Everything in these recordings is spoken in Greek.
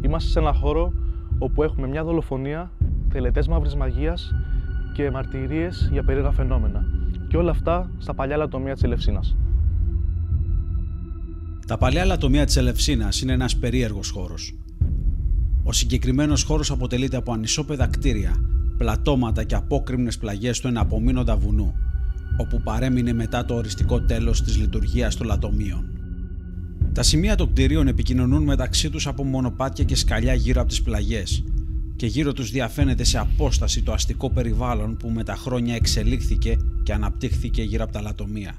Είμαστε σε ένα χώρο όπου έχουμε μια δολοφονία, τελετές μαύρης μαγείας και μαρτυρίες για περίεργα φαινόμενα. Και όλα αυτά στα παλιά λατομεία της Ελευσίνας. Τα παλιά λατομεία της Ελευσίνας είναι ένας περίεργος χώρος. Ο συγκεκριμένος χώρος αποτελείται από ανισόπεδα κτίρια, πλατώματα και απόκρημνες πλαγιές του εναπομείνοντα βουνού, όπου παρέμεινε μετά το οριστικό τέλος της λειτουργίας των λατομείων. Τα σημεία των κτιρίων επικοινωνούν μεταξύ τους από μονοπάτια και σκαλιά γύρω από τις πλαγιές και γύρω τους διαφαίνεται σε απόσταση το αστικό περιβάλλον που με τα χρόνια εξελίχθηκε και αναπτύχθηκε γύρω από τα λατομεία.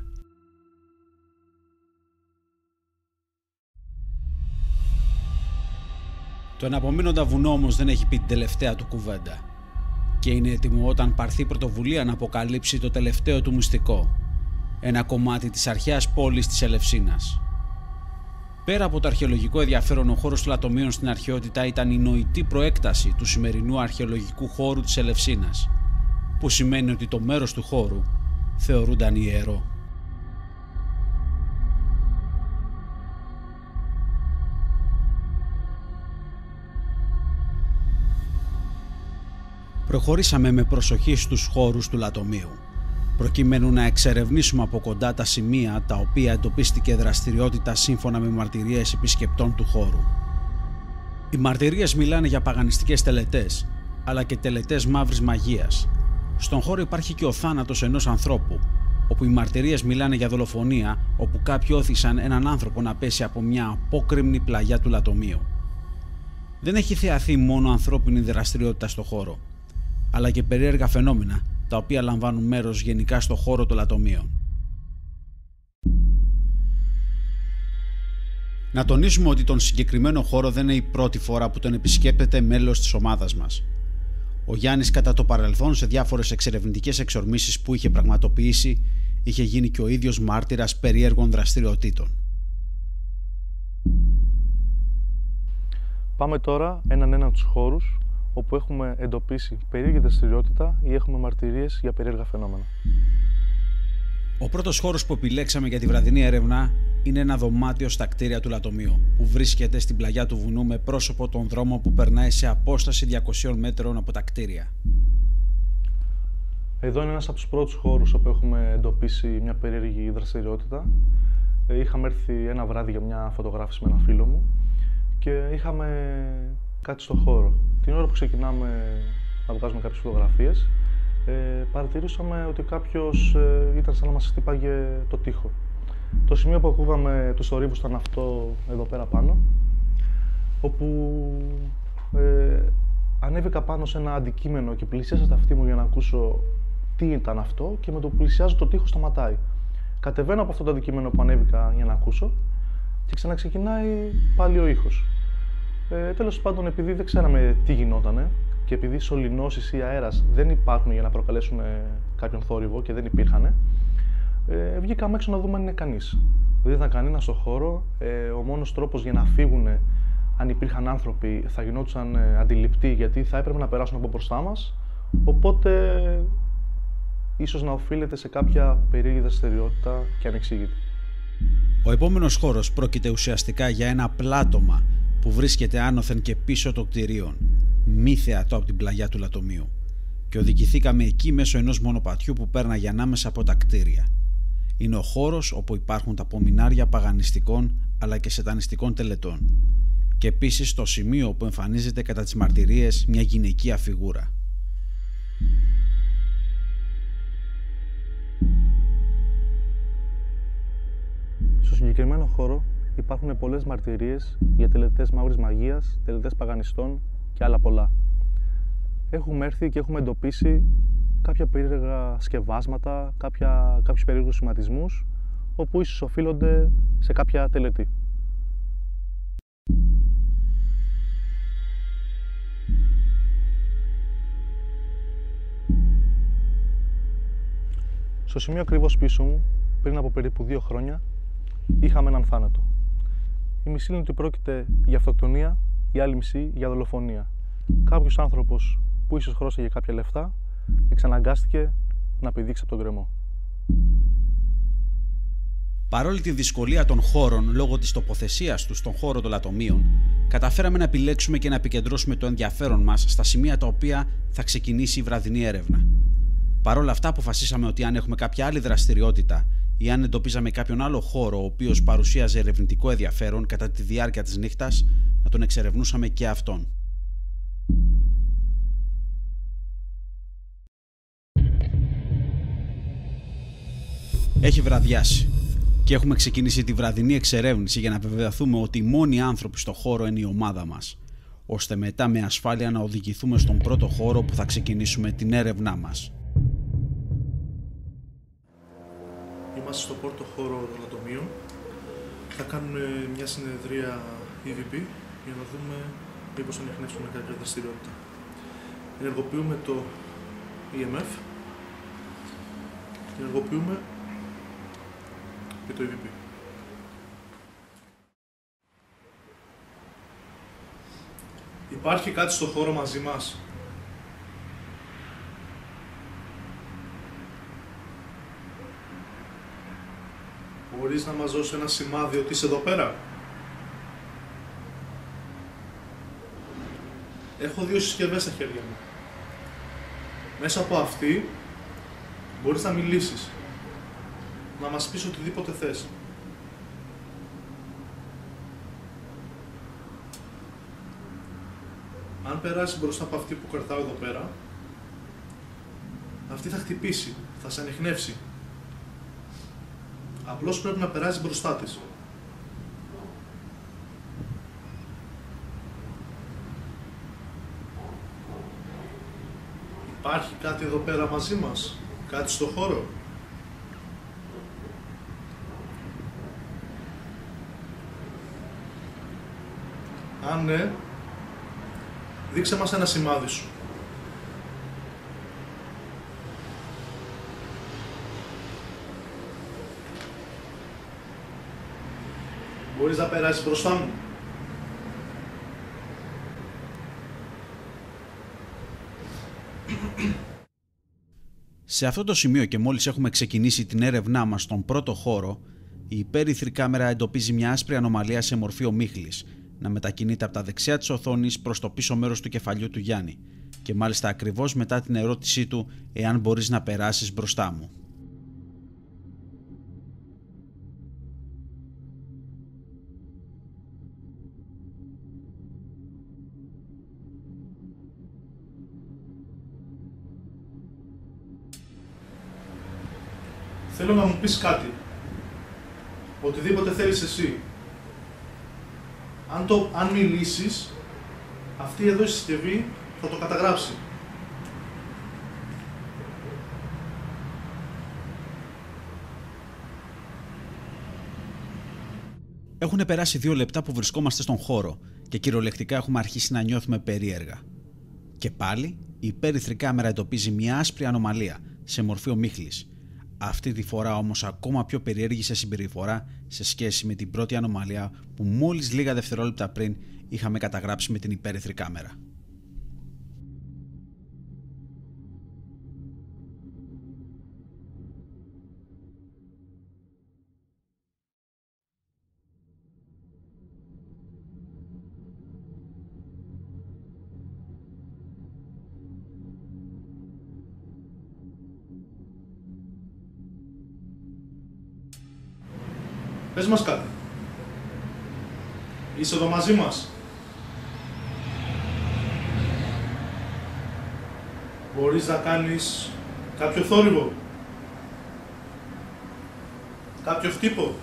Το εναπομείνοντα βουνό όμως δεν έχει πει την τελευταία του κουβέντα και είναι έτοιμο όταν πάρθει πρωτοβουλία να αποκαλύψει το τελευταίο του μυστικό, ένα κομμάτι της αρχαίας πόλης της Ελευσίνας. Πέρα από το αρχαιολογικό ενδιαφέρον, ο χώρος των λατομείων στην αρχαιότητα ήταν η νοητή προέκταση του σημερινού αρχαιολογικού χώρου της Ελευσίνας, που σημαίνει ότι το μέρος του χώρου θεωρούνταν ιερό. Προχωρήσαμε με προσοχή στους χώρους του λατομείου, προκειμένου να εξερευνήσουμε από κοντά τα σημεία τα οποία εντοπίστηκε δραστηριότητα σύμφωνα με μαρτυρίες επισκεπτών του χώρου. Οι μαρτυρίες μιλάνε για παγανιστικές τελετές, αλλά και τελετές μαύρης μαγείας. Στον χώρο υπάρχει και ο θάνατος ενός ανθρώπου, όπου οι μαρτυρίες μιλάνε για δολοφονία, όπου κάποιοι όθησαν έναν άνθρωπο να πέσει από μια απόκρημνη πλαγιά του λατομείου. Δεν έχει θεαθεί μόνο ανθρώπινη δραστηριότητα στο χώρο, αλλά και περίεργα φαινόμενα τα οποία λαμβάνουν μέρος γενικά στο χώρο των λατομείων. Να τονίσουμε ότι τον συγκεκριμένο χώρο δεν είναι η πρώτη φορά που τον επισκέπτεται μέλος της ομάδας μας. Ο Γιάννης κατά το παρελθόν σε διάφορες εξερευνητικές εξορμήσεις που είχε πραγματοποιήσει είχε γίνει και ο ίδιος μάρτυρας περίεργων δραστηριοτήτων. Πάμε τώρα έναν τους χώρους όπου έχουμε εντοπίσει περίεργη δραστηριότητα ή έχουμε μαρτυρίες για περίεργα φαινόμενα. Ο πρώτος χώρος που επιλέξαμε για τη βραδινή έρευνα είναι ένα δωμάτιο στα κτίρια του λατομείου, που βρίσκεται στην πλαγιά του βουνού με πρόσωπο τον δρόμο που περνάει σε απόσταση 200 μέτρων από τα κτίρια. Εδώ είναι ένας από τους πρώτους χώρους όπου έχουμε εντοπίσει μια περίεργη δραστηριότητα. Είχαμε έρθει ένα βράδυ για μια φωτογράφηση με ένα φίλο μου και είχαμε κάτι στο χώρο. Την ώρα που ξεκινάμε να βγάζουμε κάποιες φωτογραφίες, παρατηρήσαμε ότι κάποιος ήταν σαν να μας χτύπαγε το τοίχο. Το σημείο που ακούγαμε τους θορύβους ήταν αυτό εδώ πέρα πάνω, όπου ανέβηκα πάνω σε ένα αντικείμενο και πλησίασα τα αυτί μου για να ακούσω τι ήταν αυτό και με το που πλησιάζω το τοίχο σταματάει. Κατεβαίνω από αυτό το αντικείμενο που ανέβηκα για να ακούσω και ξαναξεκινάει πάλι ο ήχος. Τέλος πάντων, επειδή δεν ξέραμε τι γινότανε και επειδή σωληνώσεις ή αέρας δεν υπάρχουν για να προκαλέσουν κάποιον θόρυβο και δεν υπήρχαν, βγήκαμε έξω να δούμε αν είναι κανείς. Δεν ήταν κανένα στο χώρο. Ο μόνος τρόπος για να φύγουν, αν υπήρχαν άνθρωποι, θα γινόντουσαν αντιληπτοί γιατί θα έπρεπε να περάσουν από μπροστά μας. Οπότε, ίσως να οφείλεται σε κάποια περίεργη δραστηριότητα και ανεξήγητη. Ο επόμενος χώρος πρόκειται ουσιαστικά για ένα πλάτωμα που βρίσκεται άνωθεν και πίσω των κτηρίων, μη θεατό από την πλαγιά του λατομείου, και οδηγηθήκαμε εκεί μέσω ενός μονοπατιού που πέρναγε ανάμεσα από τα κτίρια. Είναι ο χώρος όπου υπάρχουν τα απομεινάρια παγανιστικών αλλά και σατανιστικών τελετών, και επίσης το σημείο που εμφανίζεται κατά τις μαρτυρίες μια γυναικεία φιγούρα. Στο συγκεκριμένο χώρο υπάρχουν πολλές μαρτυρίες για τελετές μαύρης μαγείας, τελετές παγανιστών και άλλα πολλά. Έχουμε έρθει και έχουμε εντοπίσει κάποια περίεργα σκευάσματα, κάποιους περίεργους σχηματισμούς, όπου ίσως οφείλονται σε κάποια τελετή. Στο σημείο ακριβώς πίσω μου, πριν από περίπου 2 χρόνια, είχαμε έναν θάνατο. Η μισή λένε ότι πρόκειται για αυτοκτονία, η άλλη μισή για δολοφονία. Κάποιος άνθρωπος που ίσως χρώστηκε κάποια λεφτά, εξαναγκάστηκε να πηδήξει από τον γκρεμό. Παρόλη τη δυσκολία των χώρων λόγω της τοποθεσίας τους στον χώρο των λατομείων, καταφέραμε να επιλέξουμε και να επικεντρώσουμε το ενδιαφέρον μας στα σημεία τα οποία θα ξεκινήσει η βραδινή έρευνα. Παρ' όλα αυτά, αποφασίσαμε ότι αν έχουμε κάποια άλλη δραστηριότητα ή αν εντοπίζαμε κάποιον άλλο χώρο ο οποίος παρουσίαζε ερευνητικό ενδιαφέρον κατά τη διάρκεια της νύχτας, να τον εξερευνούσαμε και αυτόν. Έχει βραδιάσει και έχουμε ξεκινήσει τη βραδινή εξερεύνηση για να βεβαιωθούμε ότι οι μόνοι άνθρωποι στο χώρο είναι η ομάδα μας, ώστε μετά με ασφάλεια να οδηγηθούμε στον πρώτο χώρο που θα ξεκινήσουμε την έρευνά μας. Είμαστε στο πρώτο χώρο των ατομίων. Θα κάνουμε μια συνεδρία EVP για να δούμε μήπως ανιχνεύσουμε κάποια δραστηριότητα. Ενεργοποιούμε το EMF και ενεργοποιούμε και το EVP. Υπάρχει κάτι στο χώρο μαζί μας? Μπορείς να μας δώσει ένα σημάδι ότι είσαι εδώ πέρα? Έχω δύο συσκευές στα χέρια μου. Μέσα από αυτή μπορείς να μιλήσεις, να μας πεις οτιδήποτε θες. Αν περάσει μπροστά από αυτή που κρατάω εδώ πέρα, αυτή θα χτυπήσει, θα σε ανιχνεύσει. Απλώς πρέπει να περάσει μπροστά της. Υπάρχει κάτι εδώ πέρα μαζί μας? Κάτι στο χώρο? Αν ναι, δείξε μας ένα σημάδι σου. Μπορείς να περάσεις μπροστά μου? Σε αυτό το σημείο και μόλις έχουμε ξεκινήσει την έρευνά μας στον πρώτο χώρο, η υπέρυθρη κάμερα εντοπίζει μια άσπρη ανομαλία σε μορφή ομίχλης να μετακινείται από τα δεξιά της οθόνης προς το πίσω μέρος του κεφαλιού του Γιάννη και μάλιστα ακριβώς μετά την ερώτησή του εάν μπορείς να περάσεις μπροστά μου. Θέλω να μου πεις κάτι. Οτιδήποτε θέλεις εσύ. Αν μιλήσεις, αυτή εδώ η συσκευή θα το καταγράψει. Έχουν περάσει 2 λεπτά που βρισκόμαστε στον χώρο και κυριολεκτικά έχουμε αρχίσει να νιώθουμε περίεργα. Και πάλι η υπέρυθρη κάμερα εντοπίζει μια άσπρη ανομαλία σε μορφή ομίχλης. Αυτή τη φορά όμως ακόμα πιο περίεργη σε συμπεριφορά σε σχέση με την πρώτη ανομαλία που μόλις λίγα δευτερόλεπτα πριν είχαμε καταγράψει με την υπέρυθρη κάμερα. Πες μας κάτι. Είσαι εδώ μαζί μας? Μπορείς να κάνεις κάποιο θόρυβο? Κάποιο χτύπο?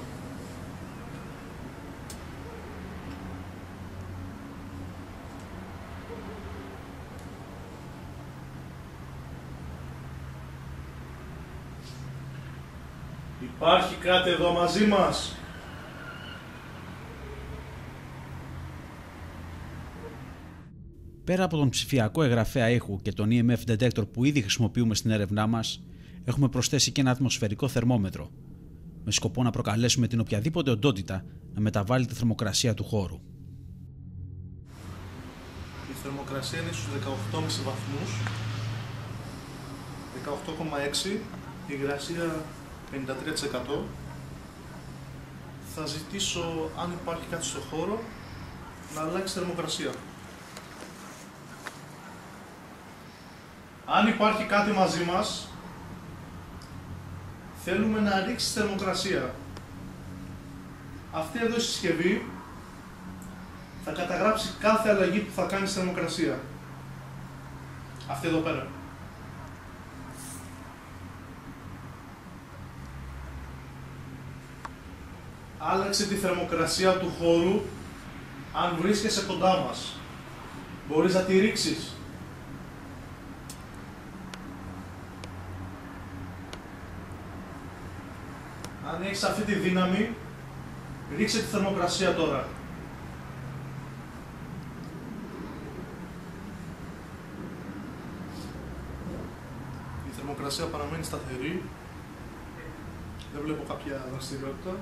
Υπάρχει κάτι εδώ μαζί μας? Πέρα από τον ψηφιακό εγγραφέα ήχου και τον EMF detector που ήδη χρησιμοποιούμε στην έρευνά μας, έχουμε προσθέσει και ένα ατμοσφαιρικό θερμόμετρο, με σκοπό να προκαλέσουμε την οποιαδήποτε οντότητα να μεταβάλει τη θερμοκρασία του χώρου. Η θερμοκρασία είναι στους 18,5 βαθμούς, 18,6, η υγρασία 53%. Θα ζητήσω, αν υπάρχει κάτι στο χώρο, να αλλάξει θερμοκρασία. Αν υπάρχει κάτι μαζί μας, θέλουμε να ρίξει θερμοκρασία. Αυτή εδώ η συσκευή θα καταγράψει κάθε αλλαγή που θα κάνει στη θερμοκρασία. Αυτή εδώ πέρα. Άλλαξε τη θερμοκρασία του χώρου αν βρίσκεσαι κοντά μας. Μπορείς να τη ρίξεις. Αν έχεις αυτή τη δύναμη, ρίξε τη θερμοκρασία τώρα. Η θερμοκρασία παραμένει σταθερή. Δεν βλέπω κάποια δραστηριότητα.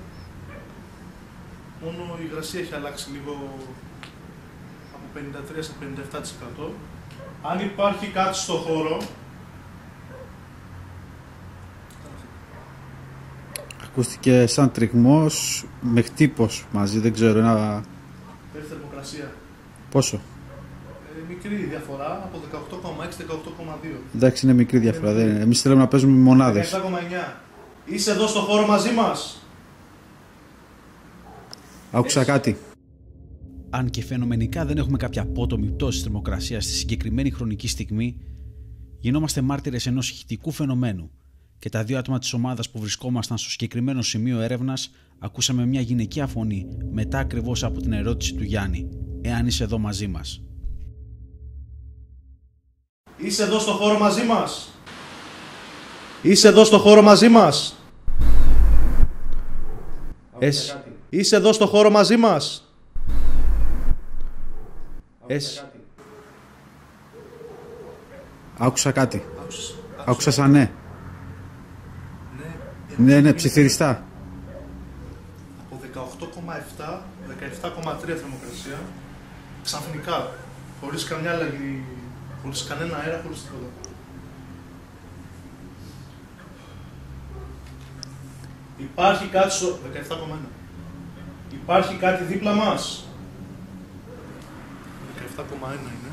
Μόνο η υγρασία έχει αλλάξει λίγο από 53% σε 57%. Αν υπάρχει κάτι στο χώρο, ακούστηκε σαν τριγμός με χτύπος μαζί, δεν ξέρω, ένα... Παίρνει θερμοκρασία. Πόσο? Μικρή διαφορά, από 18,6-18,2. Εντάξει, είναι μικρή διαφορά, εμείς θέλουμε να παίζουμε με μονάδες. 17,9. Είσαι εδώ στο χώρο μαζί μας. Άκουσα κάτι. Αν και φαινομενικά δεν έχουμε κάποια απότομη πτώση θερμοκρασίας στη συγκεκριμένη χρονική στιγμή, γινόμαστε μάρτυρες ενός ηχητικού φαινομένου και τα δύο άτομα της ομάδας που βρισκόμασταν στο συγκεκριμένο σημείο έρευνας ακούσαμε μια γυναικεία φωνή μετά ακριβώς από την ερώτηση του Γιάννη, εάν είσαι εδώ μαζί μας. Είσαι εδώ στο χώρο μαζί μας. Είσαι εδώ στο χώρο μαζί μας. Είσαι εδώ στο χώρο μαζί μας. Άκουσα κάτι. Άκουσα σαν ναι. Ναι, ψιθυριστά. Από 18,7, 17,3 θερμοκρασία. Ξαφνικά. Χωρίς καμιά αλλαγή. Χωρίς κανένα αέρα, χωρίς τίποτα. Υπάρχει κάτι στο... 17,1. Υπάρχει κάτι δίπλα μας. 17,1 είναι.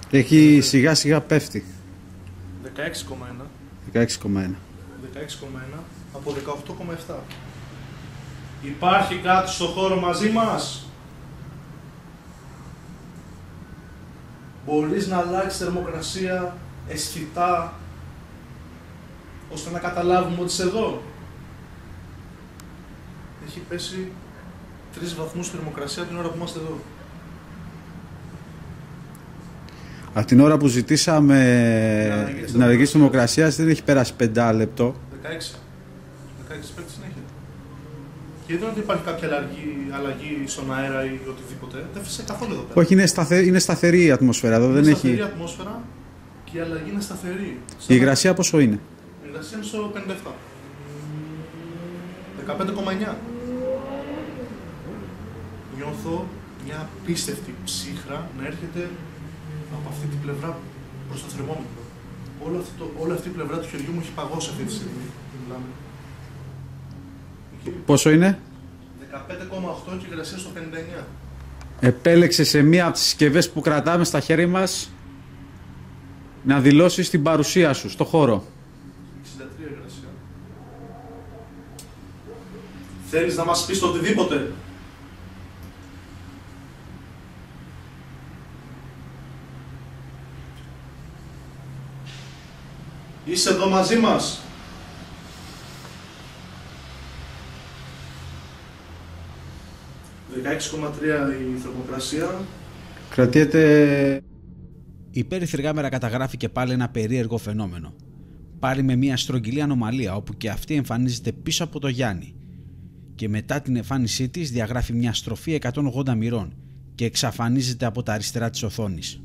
Έχει σιγά σιγά πέφτει. 16,1. 16,1. Από 18,7. Υπάρχει κάτι στο χώρο μαζί μας. Μπορείς να αλλάξεις θερμοκρασία αισθητά ώστε να καταλάβουμε ότι είσαι εδώ. Έχει πέσει 3 βαθμούς θερμοκρασία την ώρα που είμαστε εδώ. Από την ώρα που ζητήσαμε την αλλαγή της θερμοκρασίας δεν έχει περάσει 5 λεπτό. 16 πέφτει συνέχεια. Και δεν ότι υπάρχει κάποια αλλαγή στον αέρα ή οτιδήποτε. Δεν φυσάει καθόλου εδώ πέρα. Όχι, είναι σταθερή η ατμόσφαιρα εδώ. Είναι σταθερή η ατμόσφαιρα και η αλλαγή είναι σταθερή. Η υγρασία πόσο είναι? Η υγρασία είναι στο 57. 15,9. Νιώθω μια απίστευτη ψύχρα να έρχεται από αυτή την πλευρά προς το θερμόμετρο. Όλη αυτή η πλευρά του χεριού μου έχει παγώσει αυτή τη στιγμή. Μιλάμε. Πόσο είναι? 15,8 και η υγρασία στο 59. Επέλεξε σε μία από τις συσκευές που κρατάμε στα χέρια μας να δηλώσεις την παρουσία σου στο χώρο. 63 υγρασία. Θέλεις να μας πεις το οτιδήποτε? Είσαι εδώ μαζί μας. η θερμοκρασία. Κρατιέται. Η υπέρυθρη κάμερα καταγράφει και πάλι ένα περίεργο φαινόμενο. Πάλι με μια στρογγυλή ανομαλία όπου και αυτή εμφανίζεται πίσω από το Γιάννη. Και μετά την εμφάνισή της διαγράφει μια στροφή 180 μοιρών και εξαφανίζεται από τα αριστερά της οθόνης.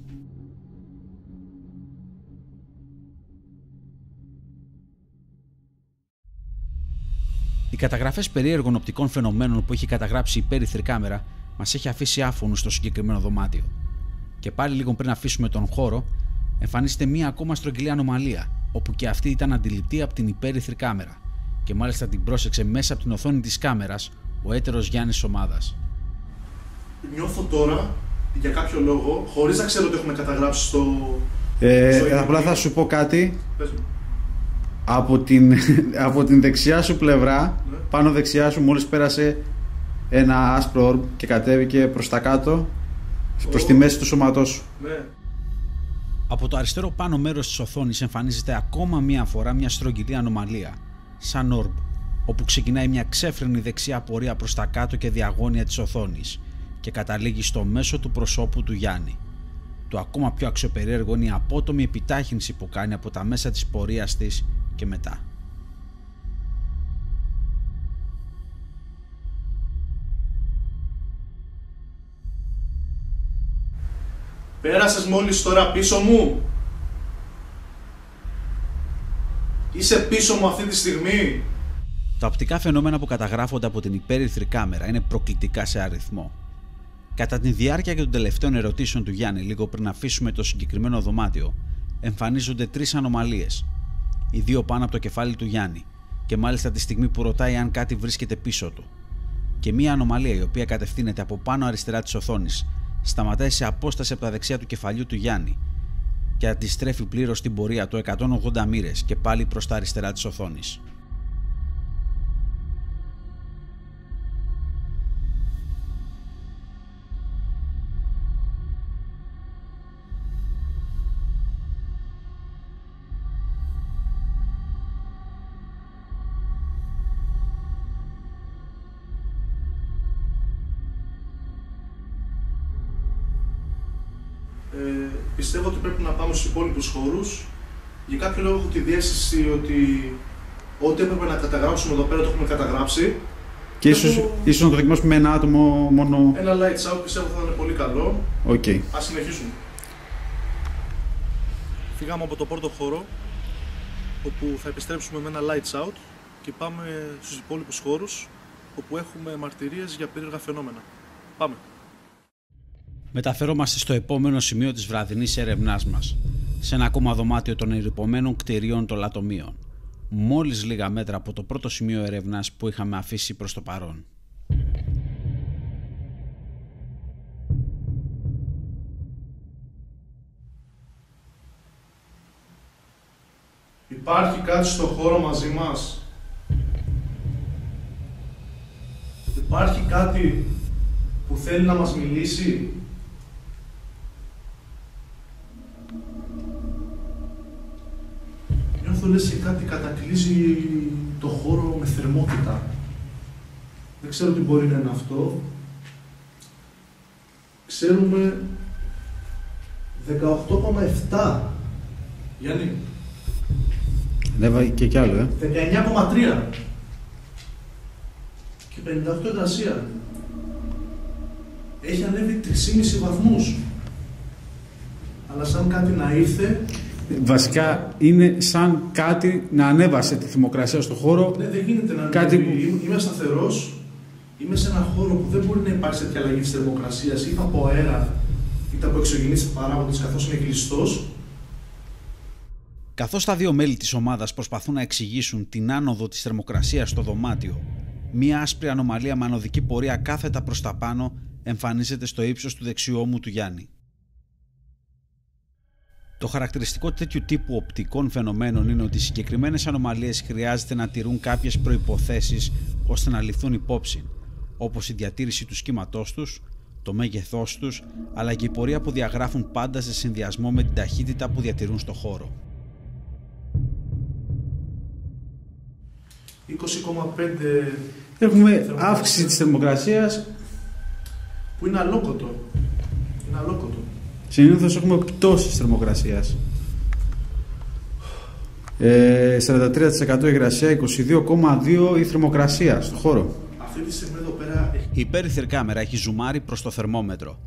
Οι καταγραφές περίεργων οπτικών φαινομένων που έχει καταγράψει η υπέρυθρη κάμερα μας έχει αφήσει άφωνους στο συγκεκριμένο δωμάτιο. Και πάλι λίγο πριν αφήσουμε τον χώρο, εμφανίζεται μία ακόμα στρογγυλή ανομαλία, όπου και αυτή ήταν αντιληπτή από την υπέρυθρη κάμερα, και μάλιστα την πρόσεξε μέσα από την οθόνη της κάμερας ο έτερος Γιάννης ομάδας. νιώθω τώρα, για κάποιο λόγο, χωρίς να ξέρω ότι έχουμε καταγράψει στο... Απλά θα σου πω κάτι. Πες μου. Από την δεξιά σου πλευρά, Ναι. πάνω δεξιά σου, μόλις πέρασε ένα άσπρο orb και κατέβηκε προς τα κάτω, προς τη μέση του σώματός σου. Ναι. Από το αριστερό πάνω μέρος της οθόνης εμφανίζεται ακόμα μία φορά μια στρογγυλή ανομαλία, σαν orb, όπου ξεκινάει μια ξέφρενη δεξιά πορεία προς τα κάτω και διαγώνια της οθόνης και καταλήγει στο μέσο του προσώπου του Γιάννη. Το ακόμα πιο αξιοπερίεργο είναι η απότομη επιτάχυνση που κάνει από τα μέσα της πορείας της και μετά. Πέρασες μόλις τώρα πίσω μου. Είσαι πίσω μου αυτή τη στιγμή. Τα οπτικά φαινόμενα που καταγράφονται από την υπέρυθρη κάμερα είναι προκλητικά σε αριθμό. Κατά τη διάρκεια και των τελευταίων ερωτήσεων του Γιάννη, λίγο πριν αφήσουμε το συγκεκριμένο δωμάτιο, εμφανίζονται 3 ανομαλίες. Οι 2 πάνω από το κεφάλι του Γιάννη, και μάλιστα τη στιγμή που ρωτάει αν κάτι βρίσκεται πίσω του. Και μία ανομαλία η οποία κατευθύνεται από πάνω αριστερά της οθόνης, σταματάει σε απόσταση από τα δεξιά του κεφαλιού του Γιάννη και αντιστρέφει πλήρως την πορεία του 180 μοίρες και πάλι προς τα αριστερά της οθόνης. Πιστεύω ότι πρέπει να πάμε στους υπόλοιπους χώρους. Για κάποιο λόγο έχω τη διαίσθηση ότι ό,τι έπρεπε να καταγράψουμε εδώ πέρα το έχουμε καταγράψει. Και ίσως να το δοκιμάσουμε με ένα άτομο μόνο. Ένα lights out πιστεύω θα είναι πολύ καλό. Okay. Ας συνεχίσουμε. Φύγαμε από το πρώτο χώρο, όπου θα επιστρέψουμε με ένα lights out και πάμε στους υπόλοιπους χώρους, όπου έχουμε μαρτυρίες για περίεργα φαινόμενα. Πάμε. Μεταφερόμαστε στο επόμενο σημείο της βραδινής έρευνάς μας, σε ένα ακόμα δωμάτιο των ερειπωμένων κτηρίων των λατομείων, μόλις λίγα μέτρα από το πρώτο σημείο έρευνας που είχαμε αφήσει προς το παρόν. Υπάρχει κάτι στο χώρο μαζί μας. Υπάρχει κάτι που θέλει να μας μιλήσει. Νιώθω λες και κάτι κατακλείζει το χώρο με θερμότητα. Δεν ξέρω τι μπορεί να είναι αυτό. Ξέρουμε 18,7. Γιάννη. Ανέβα και κι άλλο, 19,3. Και 58 υγρασία. Έχει ανέβει 3,5 βαθμούς. Αλλά σαν κάτι να ήρθε... Βασικά είναι σαν κάτι να ανέβασε τη θερμοκρασία στο χώρο. Ναι, δεν γίνεται να κάτι... Είμαι σταθερός. Είμαι σε ένα χώρο που δεν μπορεί να υπάρξει τέτοια αλλαγή της θερμοκρασίας, είτε από αέρα, είτε από εξωγενείς παράγοντες, καθώς είναι κλειστός. Καθώς τα δύο μέλη της ομάδας προσπαθούν να εξηγήσουν την άνοδο της θερμοκρασίας στο δωμάτιο, μία άσπρη ανομαλία με ανωδική πορεία κάθετα προς τα πάνω εμφανίζεται στο ύψος του δεξιού ώμου του Γιάννη. Το χαρακτηριστικό τέτοιου τύπου οπτικών φαινομένων είναι ότι οι συγκεκριμένες ανομαλίες χρειάζεται να τηρούν κάποιες προϋποθέσεις ώστε να ληφθούν υπόψη, όπως η διατήρηση του σχήματός τους, το μέγεθός τους, αλλά και η πορεία που διαγράφουν πάντα σε συνδυασμό με την ταχύτητα που διατηρούν στο χώρο. 20,5. Έχουμε αύξηση της θερμοκρασίας που είναι αλόκοτο. Είναι αλόκοτο. Συνήθως έχουμε πτώση της θερμοκρασίας. 43% υγρασία, 22,2% η θερμοκρασία στο χώρο. Αυτή τη στιγμή εδώ πέρα... Η υπέρυθρη κάμερα έχει ζουμάρει προς το θερμόμετρο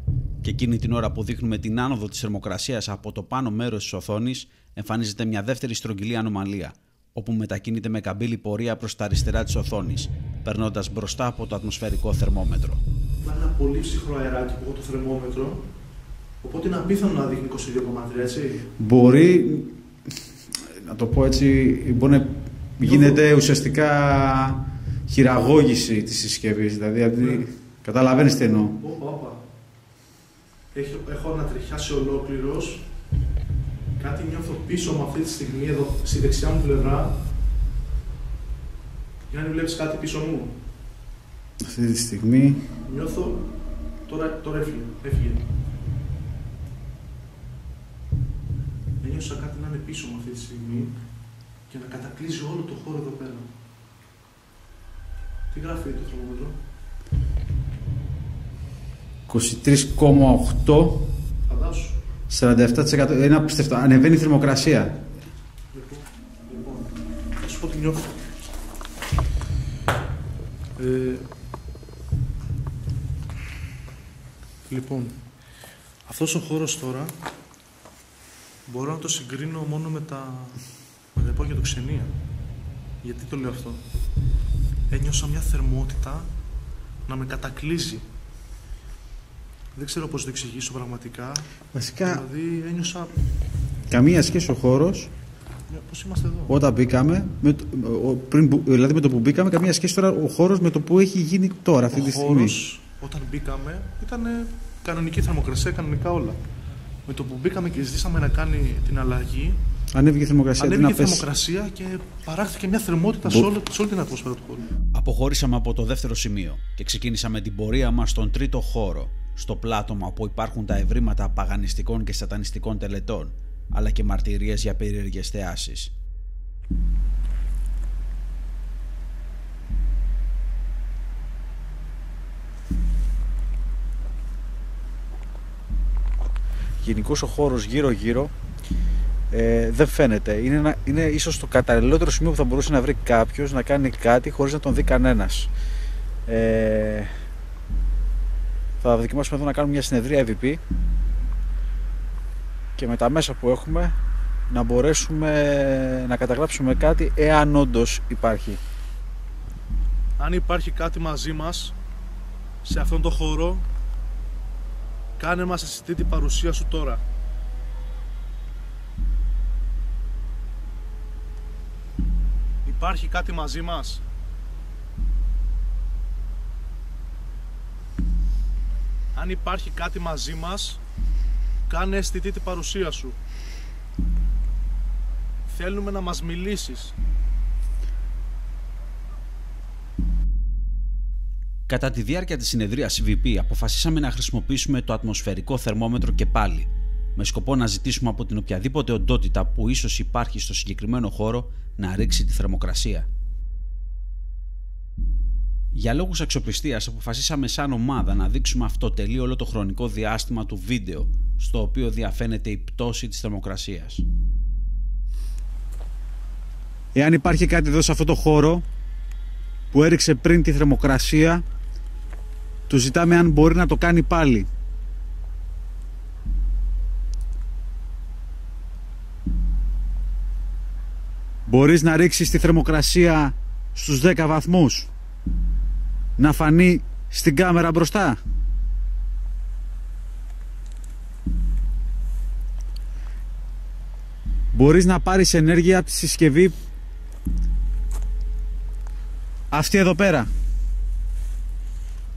και εκείνη την ώρα που δείχνουμε την άνοδο της θερμοκρασίας από το πάνω μέρος της οθόνης εμφανίζεται μια δεύτερη στρογγυλή ανομαλία, όπου μετακινείται με καμπύλη πορεία προς τα αριστερά της οθόνης, περνώντας μπροστά από το ατμοσφαιρικό θερμόμετρο. Ένα πολύ ψυχρό αεράκι από το θερμόμετρο, οπότε είναι απίθανο να δείχνει 22,3, έτσι. Μπορεί, να το πω έτσι, μπορεί να γίνεται ουσιαστικά χειραγώγηση της συσκευής, δηλαδή καταλαβαίνεις τι εννοώ. Έχω ανατριχιάσει ολόκληρος. Κάτι νιώθω πίσω μου αυτή τη στιγμή, εδώ στη δεξιά μου πλευρά. Γιάννη, βλέπεις κάτι πίσω μου? Αυτή τη στιγμή νιώθω, τώρα έφυγε. Ένιωσα κάτι να είναι πίσω μου αυτή τη στιγμή και να κατακλείζει όλο το χώρο εδώ πέρα. Τι γράφει το θερμόμετρο? 23,8. Φαντάσου. 47%. Είναι απίστευτο. Ανεβαίνει η θερμοκρασία. Λοιπόν, θα σου πω τι νιώθω. Λοιπόν, αυτός ο χώρος τώρα μπορώ να το συγκρίνω μόνο με τα υπόγεια του Ξενία. Γιατί το λέω αυτό? Ένιωσα μια θερμότητα να με κατακλείζει. Δεν ξέρω πώς το εξηγήσω πραγματικά. Βασικά, δηλαδή ένιωσα... καμία σχέση ο χώρος. Πώς είμαστε εδώ? Όταν μπήκαμε, δηλαδή με το που μπήκαμε, καμία σχέση τώρα ο χώρος με το που έχει γίνει τώρα αυτή τη στιγμή. Ο χώρος, όταν μπήκαμε, ήταν κανονική θερμοκρασία, κανονικά όλα. Με το που μπήκαμε και ζητήσαμε να κάνει την αλλαγή, ανέβηκε η θερμοκρασία. Ανέβηκε η θερμοκρασία και παράχθηκε μια θερμότητα σε όλη την ατμόσφαιρα του χώρου. Αποχωρήσαμε από το δεύτερο σημείο και ξεκίνησαμε την πορεία μας στον τρίτο χώρο, στο πλάτωμα όπου υπάρχουν τα ευρήματα παγανιστικών και σατανιστικών τελετών, αλλά και μαρτυρίες για περίεργες θεάσεις. Γενικώς ο χώρος γύρω-γύρω δεν φαίνεται. Είναι ίσως το καταλληλότερο σημείο που θα μπορούσε να βρει κάποιος να κάνει κάτι χωρίς να τον δει κανένας. Θα δοκιμάσουμε εδώ να κάνουμε μια συνεδρία EVP και με τα μέσα που έχουμε να μπορέσουμε να καταγράψουμε κάτι, εάν όντως υπάρχει. Αν υπάρχει κάτι μαζί μας σε αυτόν τον χώρο, κάνε μας αισθητή την παρουσία σου τώρα. Υπάρχει κάτι μαζί μας? Αν υπάρχει κάτι μαζί μας, κάνε αισθητή την παρουσία σου. Θέλουμε να μας μιλήσεις. Κατά τη διάρκεια της συνεδρίας CVP αποφασίσαμε να χρησιμοποιήσουμε το ατμοσφαιρικό θερμόμετρο και πάλι, με σκοπό να ζητήσουμε από την οποιαδήποτε οντότητα που ίσως υπάρχει στο συγκεκριμένο χώρο να ρίξει τη θερμοκρασία. Για λόγους αξιοπιστίας αποφασίσαμε σαν ομάδα να δείξουμε αυτοτελή όλο το χρονικό διάστημα του βίντεο, στο οποίο διαφαίνεται η πτώση της θερμοκρασίας. Εάν υπάρχει κάτι εδώ σε αυτό το χώρο που έριξε πριν τη θερμοκρασία, του ζητάμε αν μπορεί να το κάνει πάλι. Μπορείς να ρίξεις τη θερμοκρασία στους 10 βαθμούς, να φανεί στην κάμερα μπροστά? Μπορείς να πάρεις ενέργεια από τη συσκευή αυτή εδώ πέρα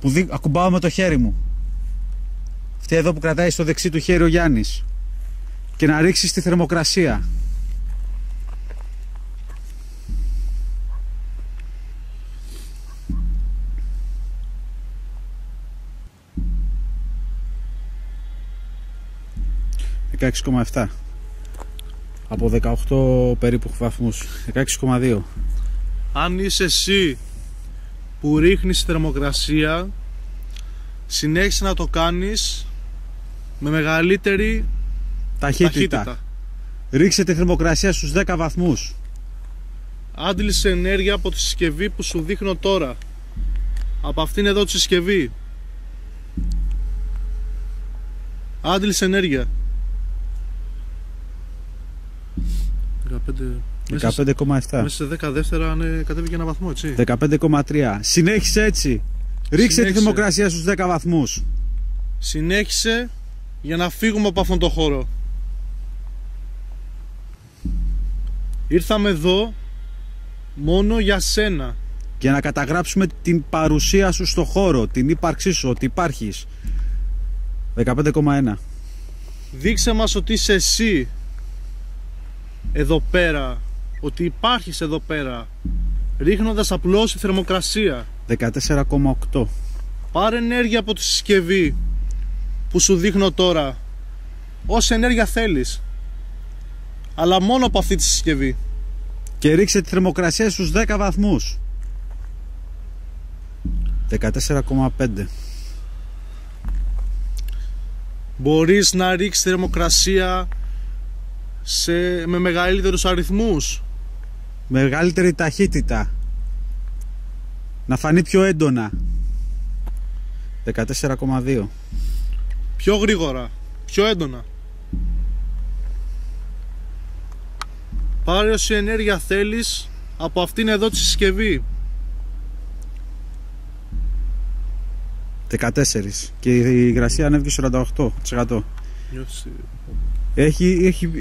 που ακουμπάω με το χέρι μου, αυτή εδώ που κρατάει στο δεξί του χέρι ο Γιάννης, και να ρίξεις τη θερμοκρασία? ...16,7 από 18 περίπου βαθμούς, 16,2. Αν είσαι εσύ που ρίχνεις θερμοκρασία, συνέχισε να το κάνεις με μεγαλύτερη ταχύτητα. Ρίξε τη θερμοκρασία στους 10 βαθμούς. Άντλησε ενέργεια από τη συσκευή που σου δείχνω τώρα, από αυτήν εδώ τη συσκευή. Άντλησε ενέργεια. 15,7. Μέσα σε 10 δεύτερα κατέβηκε ένα βαθμό, έτσι. 15,3. Συνέχισε έτσι. Ρίξε τη θερμοκρασία στους 10 βαθμούς. Συνέχισε για να φύγουμε από αυτόν τον χώρο. Ήρθαμε εδώ μόνο για σένα. Για να καταγράψουμε την παρουσία σου στο χώρο, την ύπαρξή σου, ότι υπάρχεις. 15,1. Δείξε μας ότι είσαι εσύ εδώ πέρα, ότι υπάρχεις εδώ πέρα, ρίχνοντας απλώς τη θερμοκρασία. 14,8. Πάρε ενέργεια από τη συσκευή που σου δείχνω τώρα, όση ενέργεια θέλεις, αλλά μόνο από αυτή τη συσκευή. Και ρίξε τη θερμοκρασία στους 10 βαθμούς. 14,5. Μπορείς να ρίξεις θερμοκρασία με μεγαλύτερους αριθμούς. Μεγαλύτερη ταχύτητα. Να φανεί πιο έντονα. 14,2. Πιο γρήγορα, πιο έντονα. Πάρε όση ενέργεια θέλεις από αυτήν εδώ τη συσκευή. 14. Και η υγρασία ανέβηκε 48%.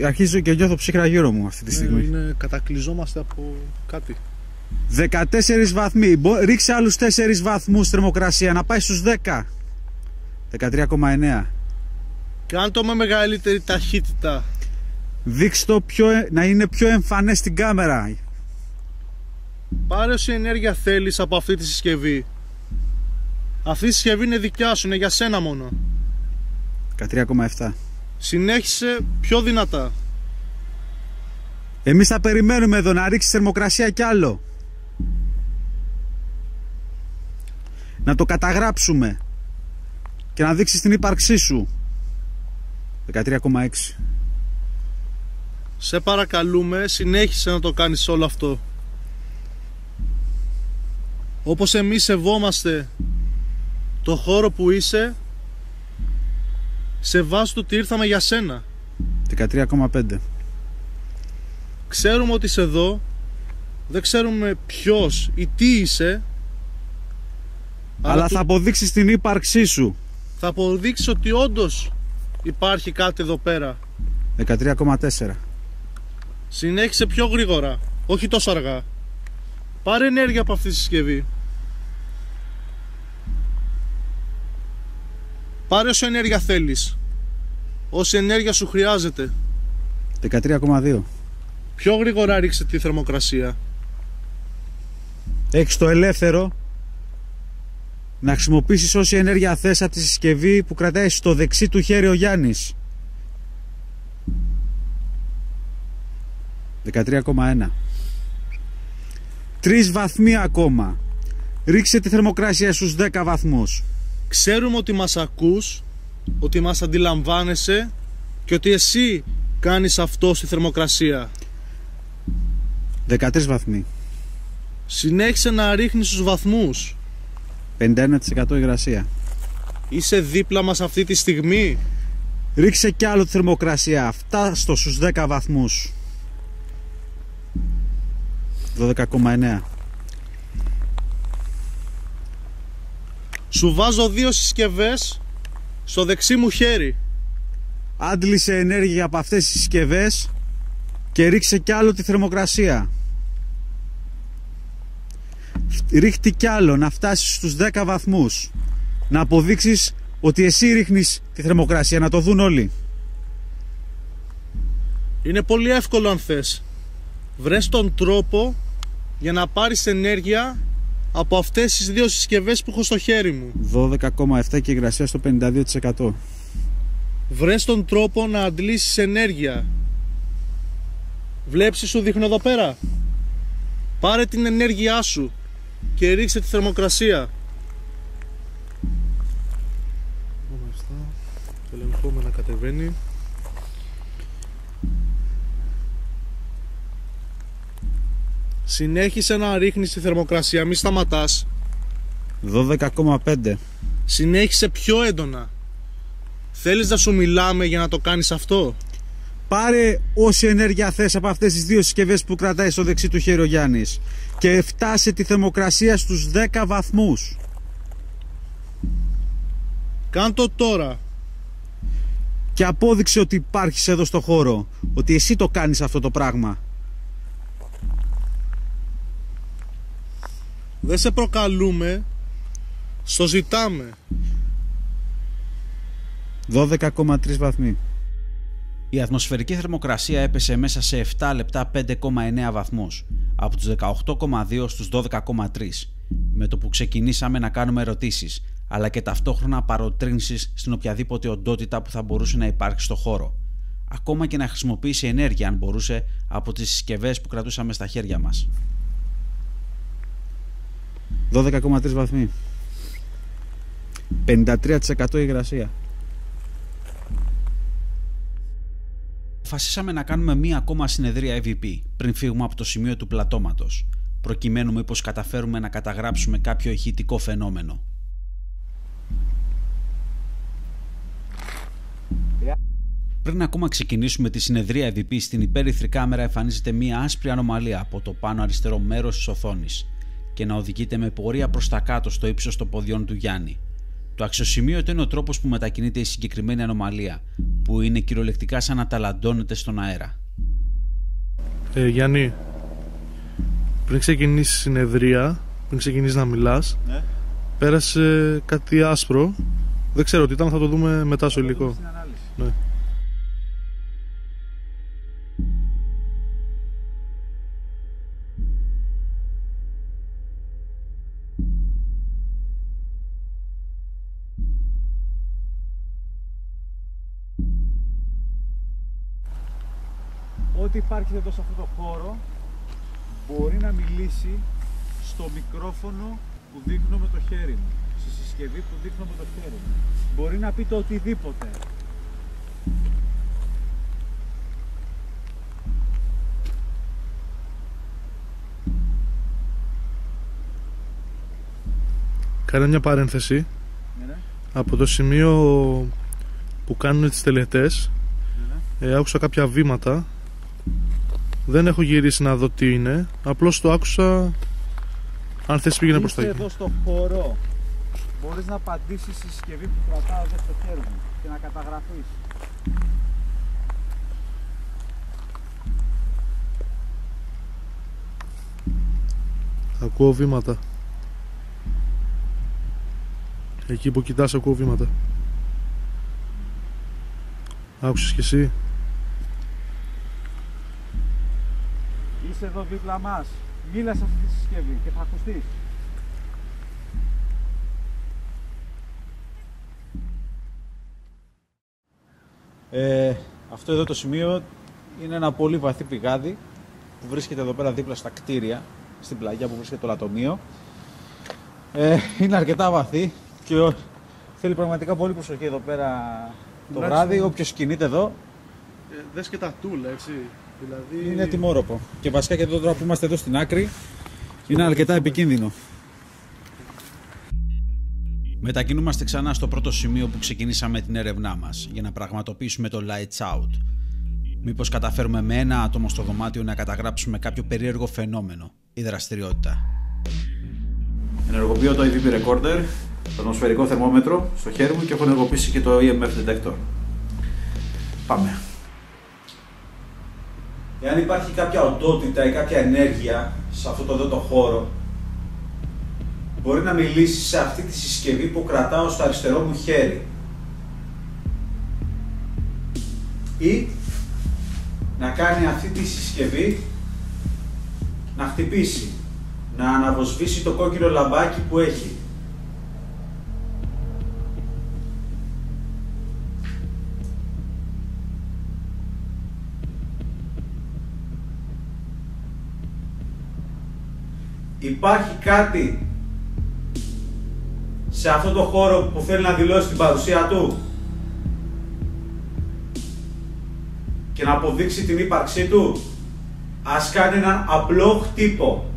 Αρχίζω και νιώθω ψύχρα γύρω μου αυτή τη στιγμή. Κατακλυζόμαστε από κάτι. 14 βαθμοί. Ρίξε άλλους 4 βαθμούς θερμοκρασία να πάει στους 10. 13,9. Κάν' το με μεγαλύτερη ταχύτητα. Δείξτε το να είναι πιο εμφανές στην κάμερα. Πάρε όση ενέργεια θέλεις από αυτή τη συσκευή. Αυτή η συσκευή είναι δικιά σου, είναι για σένα μόνο. 13,7. Συνέχισε πιο δυνατά. Εμείς θα περιμένουμε εδώ να ρίξεις θερμοκρασία κι άλλο. Να το καταγράψουμε και να δείξεις την ύπαρξή σου. 13,6. Σε παρακαλούμε, συνέχισε να το κάνεις όλο αυτό. Όπως εμείς σεβόμαστε το χώρο που είσαι, σεβάσου ότι ήρθαμε για σένα. 13,5. Ξέρουμε ότι είσαι εδώ, δεν ξέρουμε ποιος ή τι είσαι, αλλά θα αποδείξεις την ύπαρξή σου. Θα αποδείξεις ότι όντως υπάρχει κάτι εδώ πέρα. 13,4. Συνέχισε πιο γρήγορα, όχι τόσο αργά. Πάρε ενέργεια από αυτή τη συσκευή. Πάρε όσο ενέργεια θέλεις, όση ενέργεια σου χρειάζεται. 13,2. Πιο γρήγορα ρίξε τη θερμοκρασία. Έχεις το ελεύθερο να χρησιμοποιήσεις όση ενέργεια θες από τη συσκευή που κρατάει στο δεξί του χέρι ο Γιάννης. 13,1. 3 βαθμοί ακόμα. Ρίξε τη θερμοκρασία στους 10 βαθμούς. Ξέρουμε ότι μας ακούς, ότι μας αντιλαμβάνεσαι και ότι εσύ κάνεις αυτό στη θερμοκρασία. 13 βαθμοί. Συνέχισε να ρίχνεις τους βαθμούς. 51% υγρασία. Είσαι δίπλα μας αυτή τη στιγμή. Ρίξε κι άλλο τη θερμοκρασία. Φτάσ' στους 10 βαθμούς. 12,9. Σου βάζω 2 συσκευές στο δεξί μου χέρι. Άντλησε ενέργεια από αυτές τις συσκευές και ρίξε κι άλλο τη θερμοκρασία. Ρίχτη κι άλλο να φτάσεις στους 10 βαθμούς. Να αποδείξεις ότι εσύ ρίχνεις τη θερμοκρασία, να το δουν όλοι. Είναι πολύ εύκολο αν θες. Βρες τον τρόπο για να πάρεις ενέργεια από αυτές τις 2 συσκευές που έχω στο χέρι μου. 12,7 και υγρασία στο 52%. Βρες τον τρόπο να αντλήσεις ενέργεια. Βλέπεις, σου δείχνω εδώ πέρα. Πάρε την ενέργειά σου και ρίξε τη θερμοκρασία. Το ελεγχόμενο να κατεβαίνει. Συνέχισε να ρίχνεις τη θερμοκρασία, μη σταματάς. 12,5. Συνέχισε πιο έντονα. Θέλεις να σου μιλάμε για να το κάνεις αυτό? Πάρε όση ενέργεια θες από αυτές τις 2 συσκευές που κρατάει στο δεξί του χέρι ο Γιάννης και φτάσε τη θερμοκρασία στους 10 βαθμούς. Κάν' το τώρα. Και απόδειξε ότι υπάρχεις εδώ στο χώρο, ότι εσύ το κάνεις αυτό το πράγμα. Δεν σε προκαλούμε, στο ζητάμε. 12,3 βαθμοί. Η ατμοσφαιρική θερμοκρασία έπεσε μέσα σε 7 λεπτά 5,9 βαθμούς, από τους 18,2 στους 12,3, με το που ξεκινήσαμε να κάνουμε ερωτήσεις, αλλά και ταυτόχρονα παροτρύνσεις στην οποιαδήποτε οντότητα που θα μπορούσε να υπάρξει στο χώρο, ακόμα και να χρησιμοποιήσει ενέργεια αν μπορούσε από τις συσκευές που κρατούσαμε στα χέρια μας. 12,3 βαθμοί. 53% υγρασία. Αποφασίσαμε να κάνουμε μία ακόμα συνεδρία EVP πριν φύγουμε από το σημείο του πλατώματος, προκειμένου μήπως καταφέρουμε να καταγράψουμε κάποιο ηχητικό φαινόμενο. Πριν ακόμα ξεκινήσουμε τη συνεδρία EVP, στην υπέρυθρη κάμερα εμφανίζεται μία άσπρη ανομαλία από το πάνω αριστερό μέρος της οθόνης και να οδηγείται με πορεία προς τα κάτω στο ύψος των ποδιών του Γιάννη. Το αξιοσημείωτο είναι ο τρόπος που μετακινείται η συγκεκριμένη ανομαλία, που είναι κυριολεκτικά σαν να ταλαντώνεται στον αέρα. Γιάννη, πριν ξεκινήσει η συνεδρία, πριν ξεκινήσει να μιλάς, ναι, πέρασε κάτι άσπρο. Δεν ξέρω τι ήταν, θα το δούμε μετά στο υλικό. Ναι. Ό,τι υπάρχει εδώ σε αυτό το χώρο μπορεί να μιλήσει στο μικρόφωνο που δείχνω με το χέρι μου, στη συσκευή που δείχνω με το χέρι μου. Μπορεί να πει το οτιδήποτε. Κάνε μια παρένθεση. Ναι. Από το σημείο που κάνουν τις τελετές, ναι, άκουσα κάποια βήματα. Δεν έχω γυρίσει να δω τι είναι, απλώς το άκουσα. Αν θες πήγαινε προς τα εκεί. Εδώ στο χώρο μπορείς να απαντήσεις στη συσκευή που κρατάω εδώ στο χέρι μου και να καταγραφείς. Ακούω βήματα. Εκεί που κοιτάς ακούω βήματα. Άκουσες κι εσύ? Είσαι εδώ δίπλα μας. Μίλα σε αυτή τη συσκευή και θα ακουστείς. Αυτό εδώ το σημείο είναι ένα πολύ βαθύ πηγάδι που βρίσκεται εδώ πέρα δίπλα στα κτίρια, στην πλαγιά που βρίσκεται το λατομείο. Είναι αρκετά βαθύ και θέλει πραγματικά πολύ προσοχή εδώ πέρα το βράδυ. Όποιος κινείται εδώ δες και τα τούλα, έτσι. Δηλαδή... είναι τιμόρροπο. Και βασικά και εδώ τώρα που είμαστε εδώ στην άκρη είναι αρκετά επικίνδυνο. Μετακινούμαστε ξανά στο πρώτο σημείο που ξεκινήσαμε την έρευνά μας για να πραγματοποιήσουμε το Lights Out. Μήπως καταφέρουμε με ένα άτομο στο δωμάτιο να καταγράψουμε κάποιο περίεργο φαινόμενο ή δραστηριότητα. Ενεργοποιώ το EVP Recorder, το ατμοσφαιρικό θερμόμετρο στο χέρι μου και έχω ενεργοποιήσει και το EMF Detector. Πάμε. Εάν υπάρχει κάποια οντότητα ή κάποια ενέργεια σε αυτό εδώ το χώρο, μπορεί να μιλήσει σε αυτή τη συσκευή που κρατάω στο αριστερό μου χέρι. Ή να κάνει αυτή τη συσκευή να χτυπήσει, να αναβοσβήσει το κόκκινο λαμπάκι που έχει. Υπάρχει κάτι σε αυτό το χώρο που θέλει να δηλώσει την παρουσία του και να αποδείξει την ύπαρξή του. Ας κάνει έναν απλό χτύπο.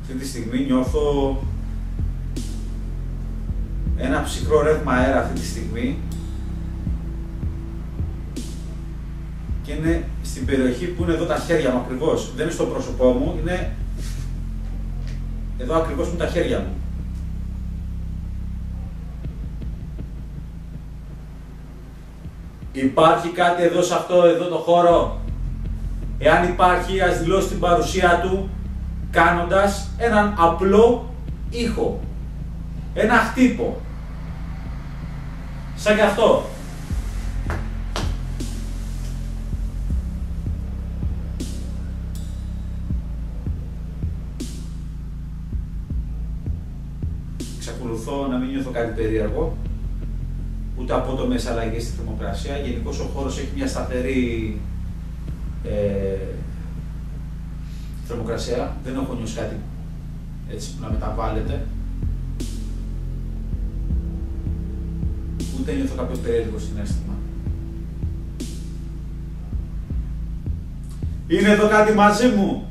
Αυτή τη στιγμή νιώθω ένα ψυχρό ρεύμα αέρα αυτή τη στιγμή και είναι στην περιοχή που είναι εδώ τα χέρια μου ακριβώς. Δεν είναι στο πρόσωπό μου, είναι εδώ ακριβώς που είναι τα χέρια μου. Υπάρχει κάτι εδώ σε αυτό εδώ το χώρο. Εάν υπάρχει, ας δηλώσει την παρουσία του κάνοντας έναν απλό ήχο. Ένα χτύπο. Σαν και αυτό. Εξακολουθώ να μην νιώθω κάτι περίεργο. Ούτε απότομες αλλαγές στη θερμοκρασία. Γενικώς ο χώρος έχει μια σταθερή θερμοκρασία. Δεν έχω νιώσει κάτι έτσι που να μεταβάλλεται. Ούτε νιώθω κάποιο περίεργο συναίσθημα. Είναι εδώ κάτι μαζί μου.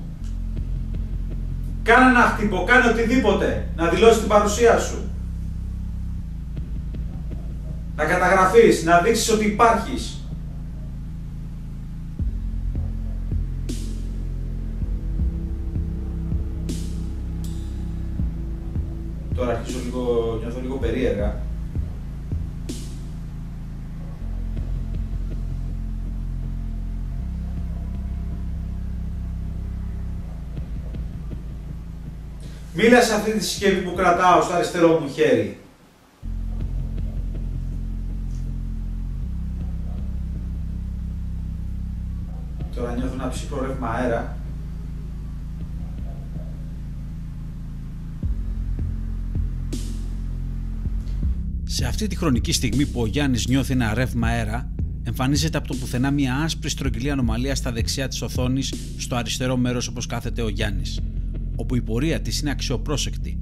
Κάνε ένα χτύπο, κάνε οτιδήποτε, να δηλώσει την παρουσία σου. Να καταγραφείς, να δείξεις ότι υπάρχεις. Τώρα νιώθω λίγο περίεργα. Μίλα σε αυτή τη συσκευή που κρατάω στο αριστερό μου χέρι. Τώρα νιώθω ένα ψυχρό ρεύμα αέρα. Σε αυτή τη χρονική στιγμή που ο Γιάννης νιώθει ένα ρεύμα αέρα, εμφανίζεται από το πουθενά μια άσπρη στρογγυλή ανομαλία στα δεξιά της οθόνης, στο αριστερό μέρος όπως κάθεται ο Γιάννης, όπου η πορεία της είναι αξιοπρόσεκτη,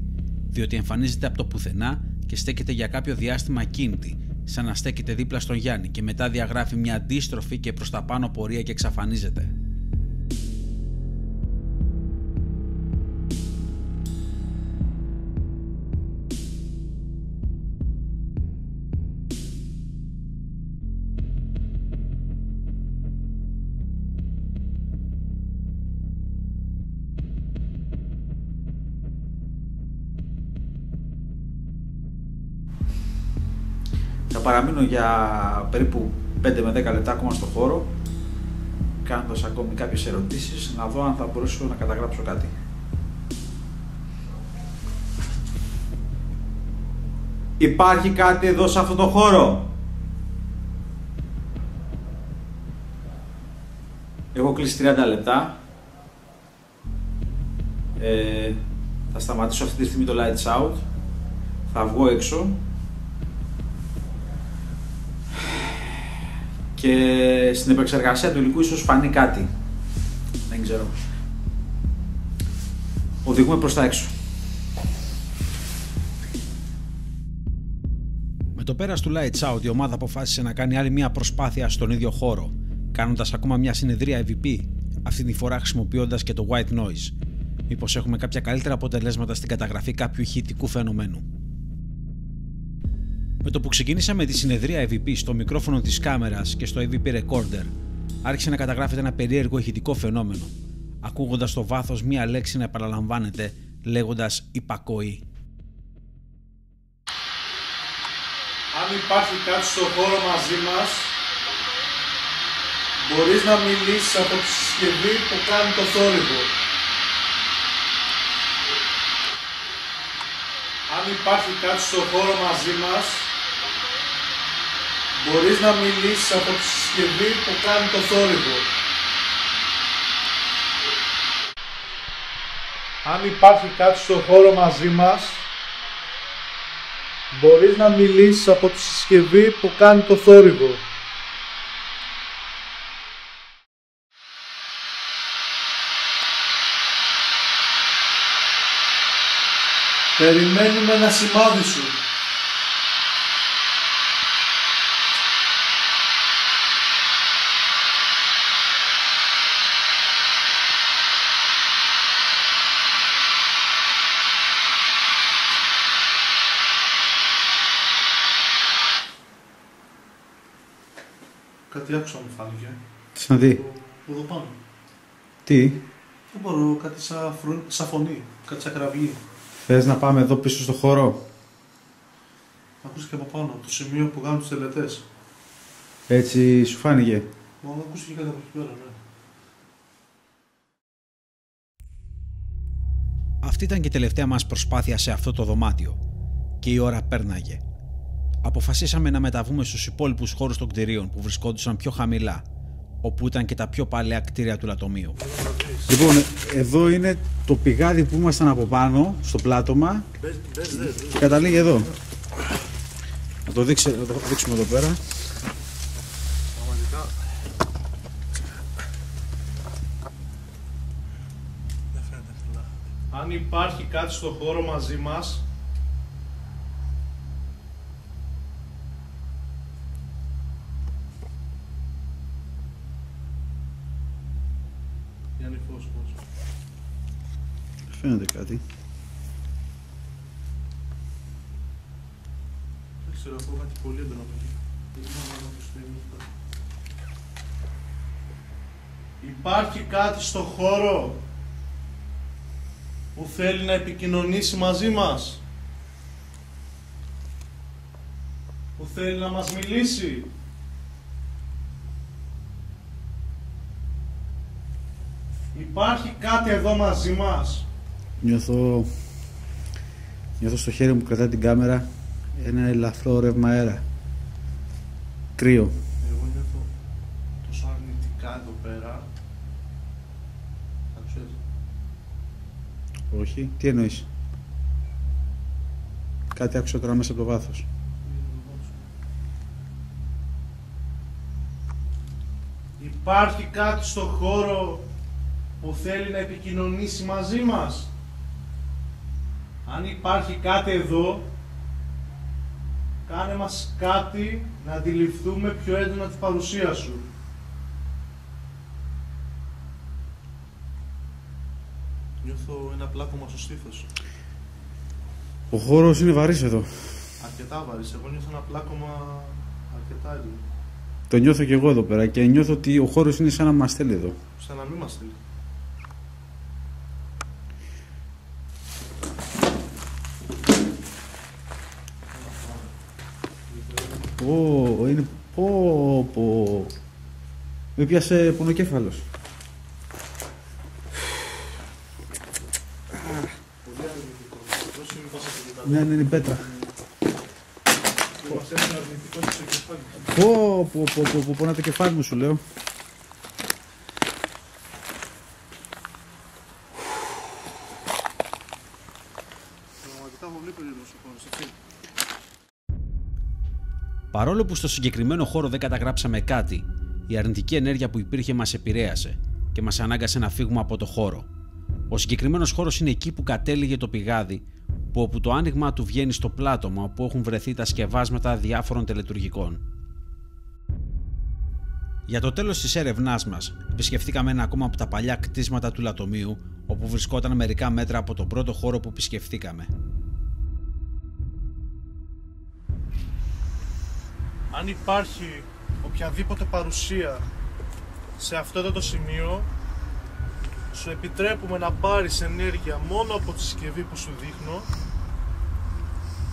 διότι εμφανίζεται από το πουθενά και στέκεται για κάποιο διάστημα ακίνητη, σαν να στέκεται δίπλα στον Γιάννη, και μετά διαγράφει μια αντίστροφη και προς τα πάνω πορεία και εξαφανίζεται. Θα παραμείνω για περίπου 5 με 10 λεπτά ακόμα στο χώρο, κάνοντας ακόμη κάποιες ερωτήσεις, να δω αν θα μπορέσω να καταγράψω κάτι. Υπάρχει κάτι εδώ σε αυτό το χώρο? Έχω κλείσει 30 λεπτά. Θα σταματήσω αυτή τη στιγμή το lights out. Θα βγω έξω. Και στην επεξεργασία του υλικού ίσως φανεί κάτι. Δεν ξέρω. Οδηγούμε προς τα έξω. Με το πέρας του lights out, η ομάδα αποφάσισε να κάνει άλλη μια προσπάθεια στον ίδιο χώρο, κάνοντας ακόμα μια συνεδρία EVP, αυτή τη φορά χρησιμοποιώντας και το white noise, μήπως έχουμε κάποια καλύτερα αποτελέσματα στην καταγραφή κάποιου ηχητικού φαινομένου. Με το που ξεκίνησαμε τη συνεδρία EVP στο μικρόφωνο της κάμερας και στο EVP recorder, άρχισε να καταγράφεται ένα περίεργο ηχητικό φαινόμενο, ακούγοντας στο βάθος μία λέξη να επαναλαμβάνεται, λέγοντας «υπακοή». Αν υπάρχει κάτι στο χώρο μαζί μας, μπορείς να μιλήσεις από τη συσκευή που κάνει το θόρυβο. Αν υπάρχει κάτι στο χώρο μαζί μας, μπορείς να μιλήσεις από τη συσκευή που κάνει το θόρυβο. Αν υπάρχει κάτι στο χώρο μαζί μας, μπορείς να μιλήσεις από τη συσκευή που κάνει το θόρυβο. Περιμένουμε ένα σημάδι σου. Κάτι άκουσα μου φάνηκε. Σαν τι? Εδώ πάνω. Τι? Δεν μπορώ, κάτι σαν φωνή, κάτι σαν κραυγή. Θες να πάμε εδώ πίσω στο χώρο? Ακούστηκε από πάνω, από το σημείο που κάνουν τους τελετές. Έτσι σου φάνηκε? Ακούστηκε κάτι από εκεί πέρα, ναι. Αυτή ήταν και η τελευταία μας προσπάθεια σε αυτό το δωμάτιο και η ώρα πέρναγε. Αποφασίσαμε να μεταβούμε στους υπόλοιπους χώρους των κτηρίων που βρισκόντουσαν πιο χαμηλά, όπου ήταν και τα πιο παλαιά κτίρια του λατομείου. Λοιπόν, εδώ είναι το πηγάδι που ήμασταν από πάνω, στο πλάτωμα, και καταλήγει εδώ. Να το δείξουμε εδώ πέρα. Αν υπάρχει κάτι στο χώρο μαζί μας, Γιάννη, φως. Φαίνεται κάτι. Δεν ξέρω, έχω κάτι πολύ έντονο. Υπάρχει κάτι στο χώρο που θέλει να επικοινωνήσει μαζί μας, που θέλει να μας μιλήσει. Υπάρχει κάτι εδώ μαζί μας. Νιώθω στο χέρι μου που κρατάει την κάμερα ένα ελαφρό ρεύμα αέρα. Κρύο. Εγώ νιώθω τόσο αρνητικά εδώ πέρα. Θα ξέρεις. Όχι, τι εννοείς? Κάτι άκουσα τώρα μέσα από το βάθος. Υπάρχει κάτι στο χώρο που θέλει να επικοινωνήσει μαζί μας. Αν υπάρχει κάτι εδώ, κάνε μας κάτι να αντιληφθούμε πιο έντονα την παρουσία σου. Νιώθω ένα πλάκωμα στο στήθος. Ο χώρος είναι βαρύς εδώ. Αρκετά βαρύς. Εγώ νιώθω ένα πλάκωμα αρκετά έντονο. Το νιώθω και εγώ εδώ πέρα και νιώθω ότι ο χώρος είναι σαν να μας στέλνει εδώ. Σαν να μην μας στείλει. Είναι... Με πιάσε πονοκέφαλος. Ναι, είναι η πέτρα. Πονά το κεφάλι μου, σου λέω. Παρόλο που στο συγκεκριμένο χώρο δεν καταγράψαμε κάτι, η αρνητική ενέργεια που υπήρχε μας επηρέασε και μας ανάγκασε να φύγουμε από το χώρο. Ο συγκεκριμένος χώρος είναι εκεί που κατέληγε το πηγάδι, όπου το άνοιγμα του βγαίνει στο πλάτωμα όπου έχουν βρεθεί τα σκευάσματα διάφορων τελετουργικών. Για το τέλος της έρευνάς μας, επισκεφτήκαμε ένα ακόμα από τα παλιά κτίσματα του λατομείου, όπου βρισκόταν μερικά μέτρα από τον πρώτο χώρο που επισκεφτήκαμε. Αν υπάρχει οποιαδήποτε παρουσία σε αυτό εδώ το σημείο, σου επιτρέπουμε να πάρεις ενέργεια μόνο από τη συσκευή που σου δείχνω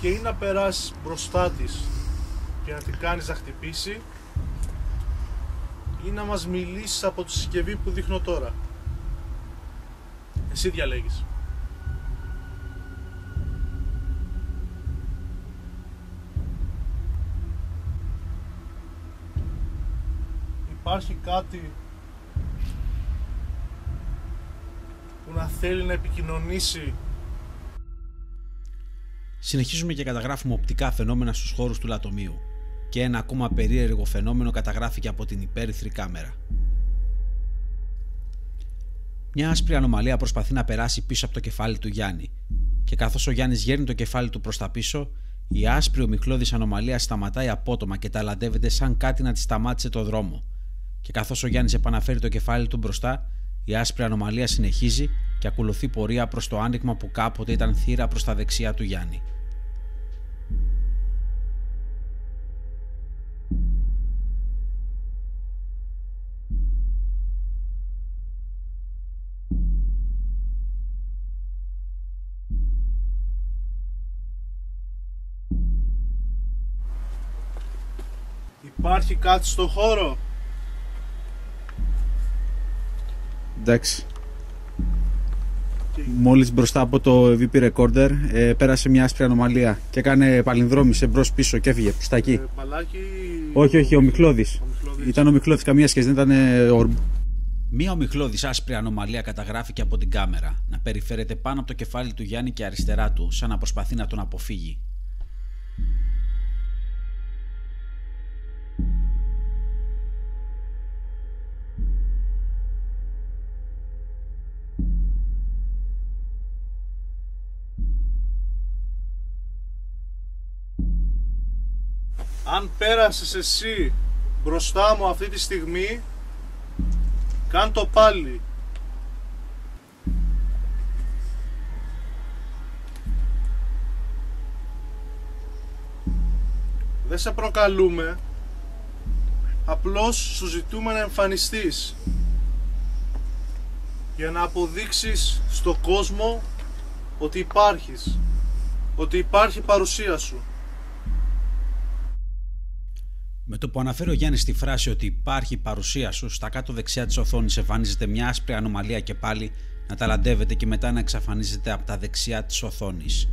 και ή να περάσεις μπροστά της και να την κάνεις να χτυπήσει ή να μας μιλήσεις από τη συσκευή που δείχνω τώρα. Εσύ διαλέγεις. Υπάρχει κάτι που να θέλει να επικοινωνήσει. Συνεχίζουμε και καταγράφουμε οπτικά φαινόμενα στους χώρους του λατομείου και ένα ακόμα περίεργο φαινόμενο καταγράφηκε από την υπέρυθρη κάμερα. Μια άσπρη ανομαλία προσπαθεί να περάσει πίσω από το κεφάλι του Γιάννη και καθώς ο Γιάννης γέρνει το κεφάλι του προς τα πίσω, η άσπρη ομιχλώδης ανομαλία σταματάει απότομα και ταλαντεύεται σαν κάτι να τη σταμάτησε το δρόμο. Και καθώς ο Γιάννης επαναφέρει το κεφάλι του μπροστά, η άσπρη ανομαλία συνεχίζει και ακολουθεί πορεία προς το άνοιγμα που κάποτε ήταν θύρα προς τα δεξιά του Γιάννη. Υπάρχει κάτι στο χώρο. Εντάξει. Μόλις μπροστά από το VP Recorder πέρασε μια άσπρη ανομαλία και έκανε παλινδρόμησε μπρος πίσω και έφυγε στα εκεί. Μπαλάκι... Όχι, ο Μιχλώδης. Ήταν ο Μιχλώδης, καμία σχέση, δεν ήταν ορμπ. Μία ομιχλώδης άσπρη ανομαλία καταγράφηκε από την κάμερα να περιφέρεται πάνω από το κεφάλι του Γιάννη και αριστερά του, σαν να προσπαθεί να τον αποφύγει. Αν πέρασες εσύ μπροστά μου αυτή τη στιγμή, κάν το πάλι. Δεν σε προκαλούμε, απλώς σου ζητούμε να εμφανιστείς για να αποδείξεις στον κόσμο ότι υπάρχεις, ότι υπάρχει παρουσία σου. Με το που αναφέρει ο Γιάννης στη φράση ότι υπάρχει παρουσία σου, στα κάτω δεξιά της οθόνης εμφανίζεται μια άσπρη ανομαλία και πάλι να ταλαντεύεται και μετά να εξαφανίζεται από τα δεξιά της οθόνης.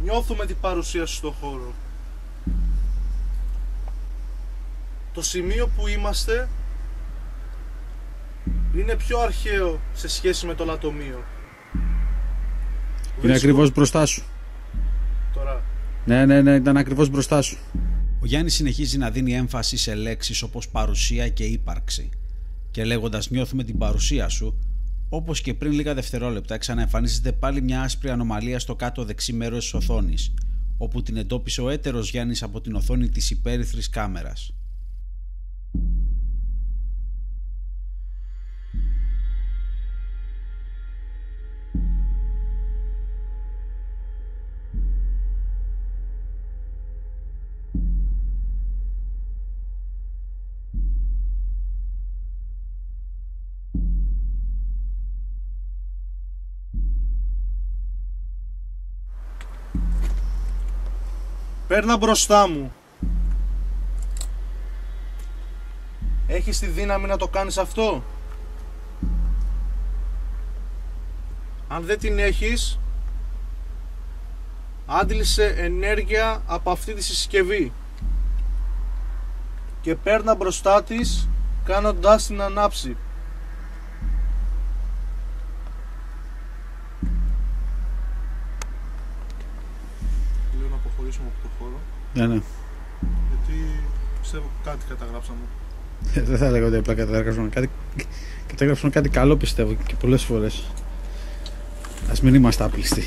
Νιώθουμε την παρουσία σου στον χώρο. Το σημείο που είμαστε είναι πιο αρχαίο σε σχέση με το λατομείο. Είναι ακριβώς μπροστά σου. Τώρα. Ναι, ήταν ακριβώς μπροστά σου. Ο Γιάννης συνεχίζει να δίνει έμφαση σε λέξεις όπως παρουσία και ύπαρξη. Και λέγοντας νιώθουμε την παρουσία σου, όπως και πριν λίγα δευτερόλεπτα ξαναεμφανίζεται πάλι μια άσπρη ανομαλία στο κάτω δεξί μέρος της οθόνης, όπου την εντόπισε ο έτερος Γιάννης από την οθόνη της υπέρυθρης κάμερας. Παίρνα μπροστά μου. Έχεις τη δύναμη να το κάνεις αυτό? Αν δεν την έχεις, άντλησε ενέργεια από αυτή τη συσκευή και παίρνα μπροστά της κάνοντάς την ανάψει. Λέω να αποχωρήσουμε από το χώρο. Ναι. Γιατί πιστεύω κάτι καταγράψαμε. Δεν θα έλεγα ότι απλά καταγράψαμε κάτι καλό, πιστεύω, και πολλές φορές. Ας μην είμαστε άπλιστοι.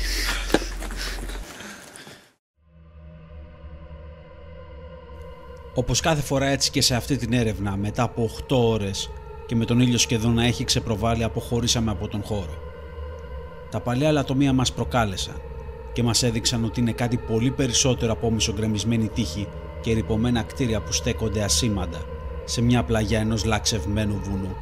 Όπως κάθε φορά, έτσι και σε αυτή την έρευνα, μετά από 8 ώρες και με τον ήλιο σχεδόν να έχει ξεπροβάλει, αποχωρήσαμε από τον χώρο. Τα παλιά λατομεία μας προκάλεσαν και μας έδειξαν ότι είναι κάτι πολύ περισσότερο από μισογκρεμισμένη τείχη και ρυπωμένα κτίρια που στέκονται ασήμαντα σε μια πλαγιά ενός λαξευμένου βουνού.